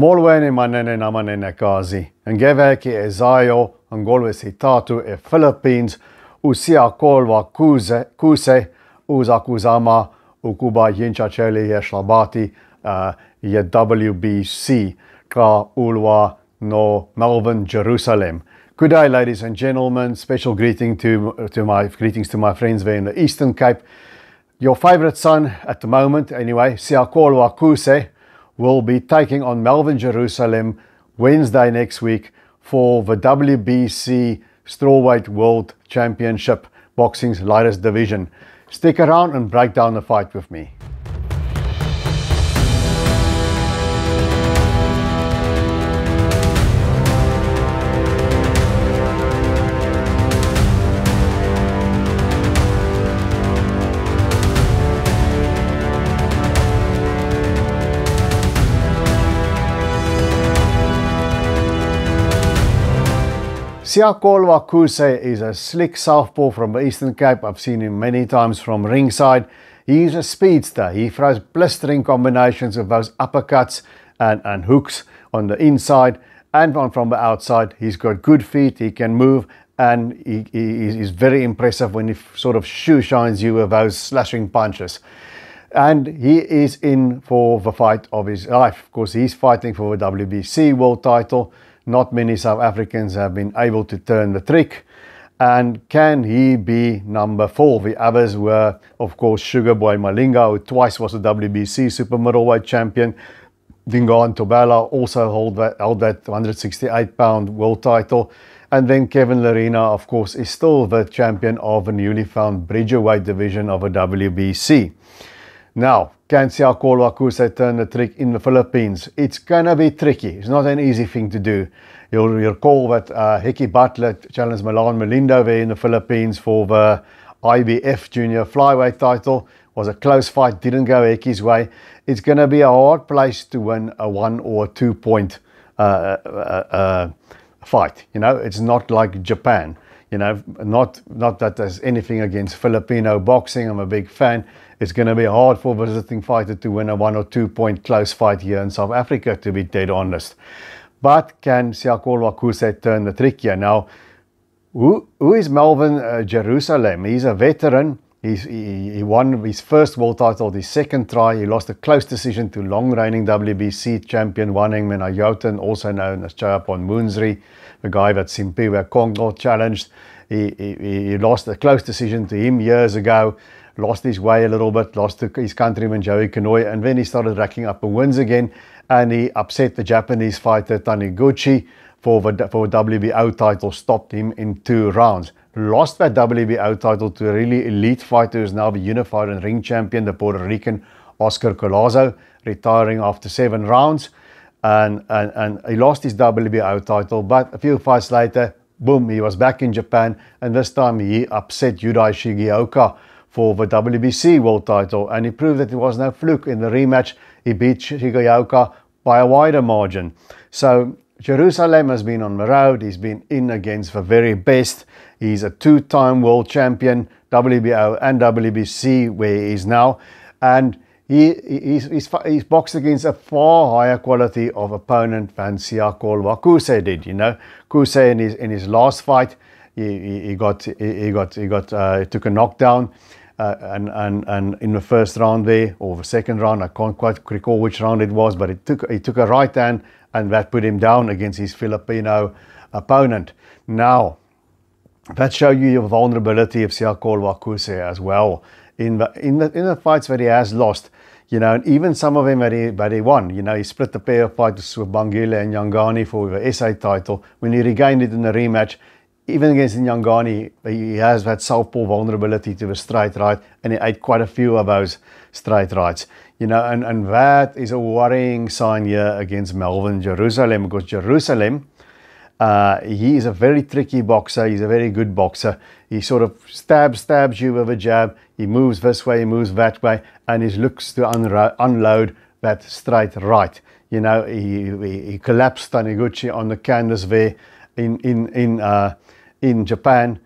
Molweni manene na manene kazi. Ngeveki ezayo ngolwesi tatu Philippines usiakolwa kuse uzakuzama ukuba yinchacheli yeshlabati ye WBC ka ulwa no Melbourne, Jerusalem. Good day, ladies and gentlemen. Special greetings to my friends there in the Eastern Cape. Your favourite son at the moment, anyway, Siakolwa Kuse, will be taking on Melbourne, Jerusalem Wednesday next week for the WBC Strawweight World Championship Boxing's lightest division. Stick around and break down the fight with me. Siakolwa Kuse is a slick southpaw from the Eastern Cape. I've seen him many times from ringside. He's a speedster. He throws blistering combinations of those uppercuts and hooks on the inside and from the outside. He's got good feet, he can move, and he is very impressive when he sort of shoe shines you with those slashing punches. And he is in for the fight of his life. Of course, he's fighting for the WBC world title. Not many South Africans have been able to turn the trick. And can he be number 4? The others were, of course, Sugar Boy Malinga, who twice was a WBC super middleweight champion. Dingaan Tobela also held that 168-pound world title. And then Kevin Lerena, of course, is still the champion of the newly found Bridgerweight division of a WBC. Now, can Siakolwa Kuse turn the trick in the Philippines? It's gonna be tricky. It's not an easy thing to do. You'll recall that Hickey Butler challenged Milan Melindo there in the Philippines for the IBF Junior Flyweight title. It was a close fight, didn't go Hickey's way. It's gonna be a hard place to win a 1 or 2 point fight. You know, it's not like Japan. You know, not that there's anything against Filipino boxing. I'm a big fan. It's going to be hard for a visiting fighter to win a 1 or 2 point close fight here in South Africa, to be dead honest. But can Siakolwa Kuse turn the trick here? Now, who is Melbourne Jerusalem? He's a veteran. He won his first world title, his second try. He lost a close decision to long-reigning WBC champion Waneng Menayoten, also known as Chayapon Moonsri, the guy that Simpiwe Kongo challenged. He lost a close decision to him years ago, lost his way a little bit, lost to his countryman Joey Kanoi, and then he started racking up wins again, and he upset the Japanese fighter Taniguchi for the WBO title, stopped him in 2 rounds. Lost that WBO title to a really elite fighter who is now the unified and ring champion, the Puerto Rican Oscar Collazo, retiring after 7 rounds. And he lost his WBO title, but a few fights later, boom, he was back in Japan, and this time he upset Yudai Shigeoka for the WBC world title, and he proved that it was no fluke. In the rematch, he beat Shigeoka by a wider margin. So Jerusalem has been on the road. He's been in against the very best. He's a 2-time world champion, WBO and WBC, where he is now. And he's boxed against a far higher quality of opponent than Siakolwa Kuse did. You know, Kuse in his last fight, he took a knockdown, and in the first round there, or the second round, I can't quite recall which round it was, but he took a right hand, and that put him down against his Filipino opponent. Now, that shows you the vulnerability of Siakolwa Kuse as well. In the fights that he has lost, you know, and even some of them that he won. You know, he split the pair of fighters with Bangile and Nyangani for the SA title. When he regained it in the rematch, even against Nyangani, he has that southpaw vulnerability to the straight right, and he ate quite a few of those straight rights. You know, and that is a worrying sign here against Melbourne Jerusalem, because Jerusalem, he is a very tricky boxer. He's a very good boxer. He sort of stabs you with a jab. He moves this way, he moves that way, and he looks to unload that straight right. You know, he collapsed Taniguchi on the canvas there in Japan,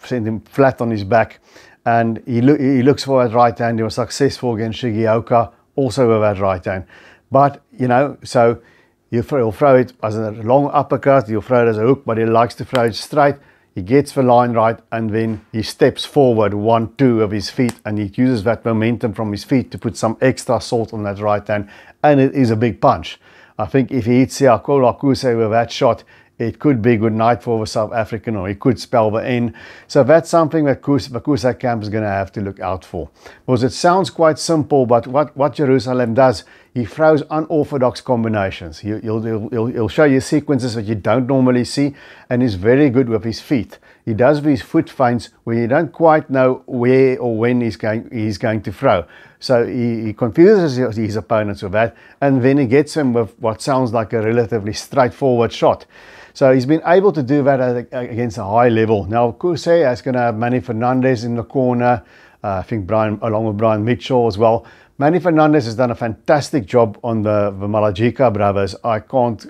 sent him flat on his back, and he looks for that right hand. He was successful against Shigeoka, also with that right hand. But, you know, so He'll throw it as a long uppercut, he'll throw it as a hook, but he likes to throw it straight. He gets the line right, and then he steps forward 1-2 of his feet, and he uses that momentum from his feet to put some extra salt on that right hand, and it is a big punch. I think if he hits Siyakholo Akuse with that shot, it could be good night for the South African, or he could spell the end. So that's something that the Kusa camp is going to have to look out for. Because it sounds quite simple, but what Jerusalem does, he throws unorthodox combinations. He'll show you sequences that you don't normally see, and he's very good with his feet. He does these foot feints where you don't quite know where or when he's going to throw. So he confuses his opponents with that, and then he gets him with what sounds like a relatively straightforward shot. So he's been able to do that against a high level. Now, Akuse is going to have Manny Fernandez in the corner. I think along with Brian Mitchell as well. Manny Fernandez has done a fantastic job on the Malajika brothers. I can't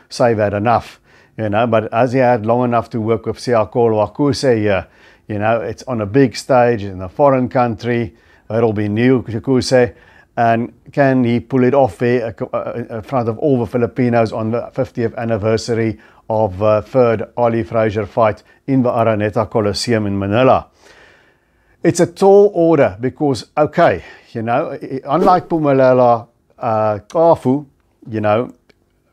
say that enough, you know. But as he had long enough to work with Siyakholo Akuse here, you know, it's on a big stage in a foreign country. It'll be new to Akuse. And can he pull it off there in front of all the Filipinos on the 50th anniversary of the third Ali Frazier fight in the Araneta Coliseum in Manila? It's a tall order because, okay, you know, unlike Phumelela Kafu, you know,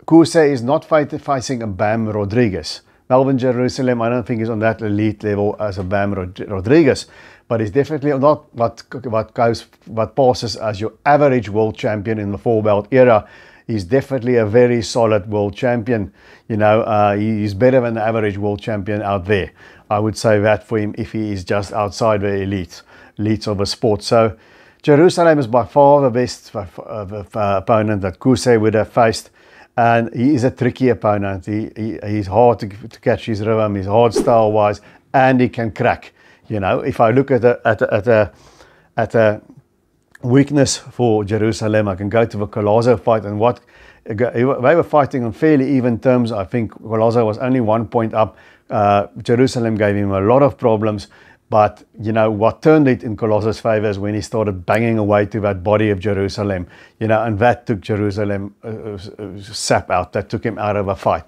Akuse is not facing a Bam Rodriguez. Melvin Jerusalem, I don't think, is on that elite level as a Bam Rodriguez. But he's definitely not what passes as your average world champion in the four belt era. He's definitely a very solid world champion. You know, he's better than the average world champion out there. I would say that for him if he is just outside the elites of the sport. So Jerusalem is by far the best opponent that Akuse would have faced. And he is a tricky opponent. He's hard to catch his rhythm. He's hard style-wise, and he can crack. You know, if I look at a weakness for Jerusalem, I can go to the Collazo fight, and they were fighting on fairly even terms. I think Collazo was only 1 point up. Jerusalem gave him a lot of problems, but you know what turned it in Collazo's favor is when he started banging away to that body of Jerusalem. You know, and that took Jerusalem sap out. That took him out of a fight.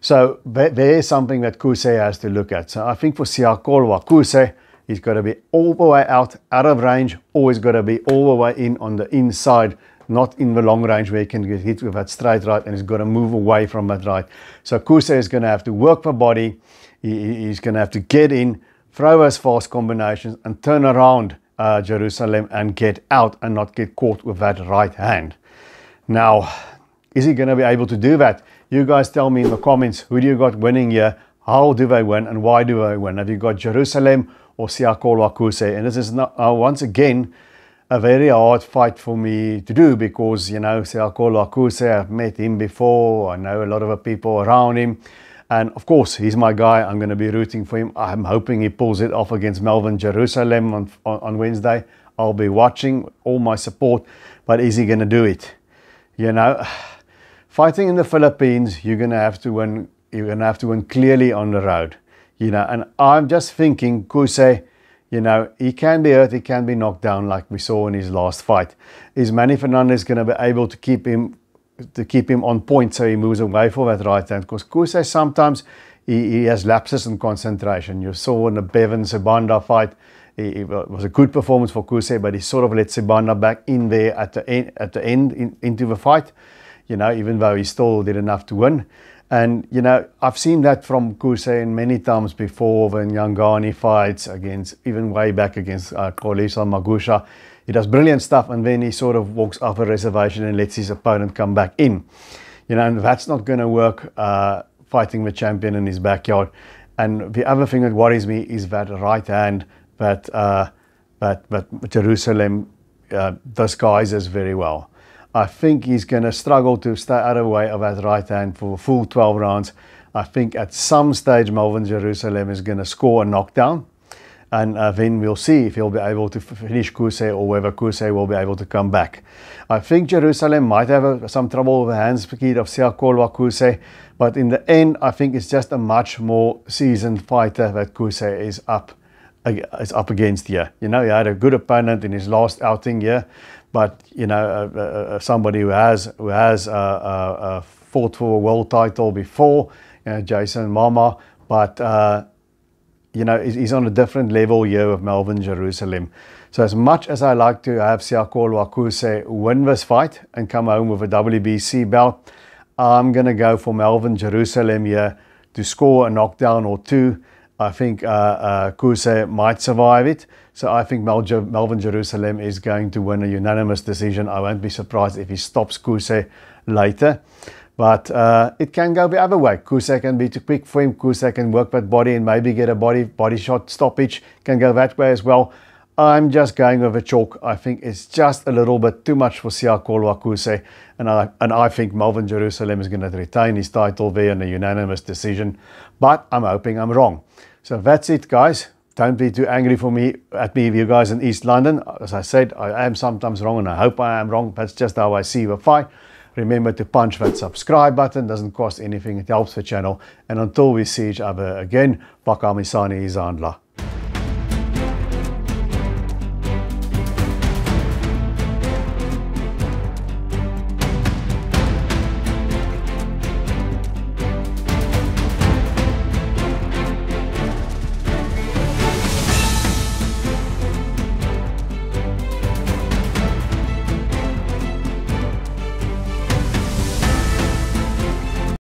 So there's something that Akuse has to look at. So I think for Siyakholo Akuse, he's got to be all the way out of range, or he's got to be all the way in on the inside, not in the long range where he can get hit with that straight right, and he's got to move away from that right. So Akuse is going to have to work the body. He's going to have to get in, throw those fast combinations, and turn around Jerusalem and get out and not get caught with that right hand. Now, is he going to be able to do that? You guys tell me in the comments, who do you got winning here? How do they win and why do they win? Have you got Jerusalem or Siyakholo Akuse? And this is not, once again, a very hard fight for me to do because, you know, Siyakholo Akuse, I've met him before. I know a lot of the people around him. And of course, he's my guy. I'm going to be rooting for him. I'm hoping he pulls it off against Melvin Jerusalem on Wednesday. I'll be watching, all my support. But is he going to do it? You know, fighting in the Philippines, you're going to have to win. You're going to have to win clearly on the road. You know, and I'm just thinking, Akuse, you know, he can be hurt, he can be knocked down like we saw in his last fight. Is Manny Fernandez going to be able to keep him on point so he moves away from that right hand? Because Akuse sometimes he has lapses in concentration. You saw in the Bevan Sibanda fight, it was a good performance for Akuse, but he sort of let Sibanda back in there at the end into the fight. You know, even though he still did enough to win. And, you know, I've seen that from Akuse many times before when Nyangani fights against, even way back against Xolisa Magusha. He does brilliant stuff and then he sort of walks off a reservation and lets his opponent come back in. You know, and that's not going to work fighting the champion in his backyard. And the other thing that worries me is that right hand that Jerusalem disguises very well. I think he's going to struggle to stay out of the way of that right hand for a full 12 rounds. I think at some stage Melvin Jerusalem is going to score a knockdown. And then we'll see if he'll be able to finish Akuse or whether Akuse will be able to come back. I think Jerusalem might have some trouble with the hand speed of Siyakholo Akuse. But in the end, I think it's just a much more seasoned fighter that Akuse is up against here. You know, he had a good opponent in his last outing here. but you know, somebody who has fought for a world title before, you know, Jason Mama, but you know, he's on a different level here with Melvin Jerusalem. So as much as I like to have Siakolo Akuse win this fight and come home with a WBC belt, I'm going to go for Melvin Jerusalem here to score a knockdown or two. I think Akuse might survive it. So I think Melvin Jerusalem is going to win a unanimous decision. I won't be surprised if he stops Akuse later. But it can go the other way. Akuse can be too quick for him. Akuse can work that body and maybe get a body shot stoppage. Can go that way as well. I'm just going with a chalk. I think it's just a little bit too much for Siakolo Akuse. And I think Melvin Jerusalem is going to retain his title there in a unanimous decision. But I'm hoping I'm wrong. So that's it, guys. Don't be too angry at me, you guys in East London. As I said, I am sometimes wrong and I hope I am wrong. That's just how I see the fight. Remember to punch that subscribe button. Doesn't cost anything. It helps the channel. And until we see each other again, Pakamisani Izandla.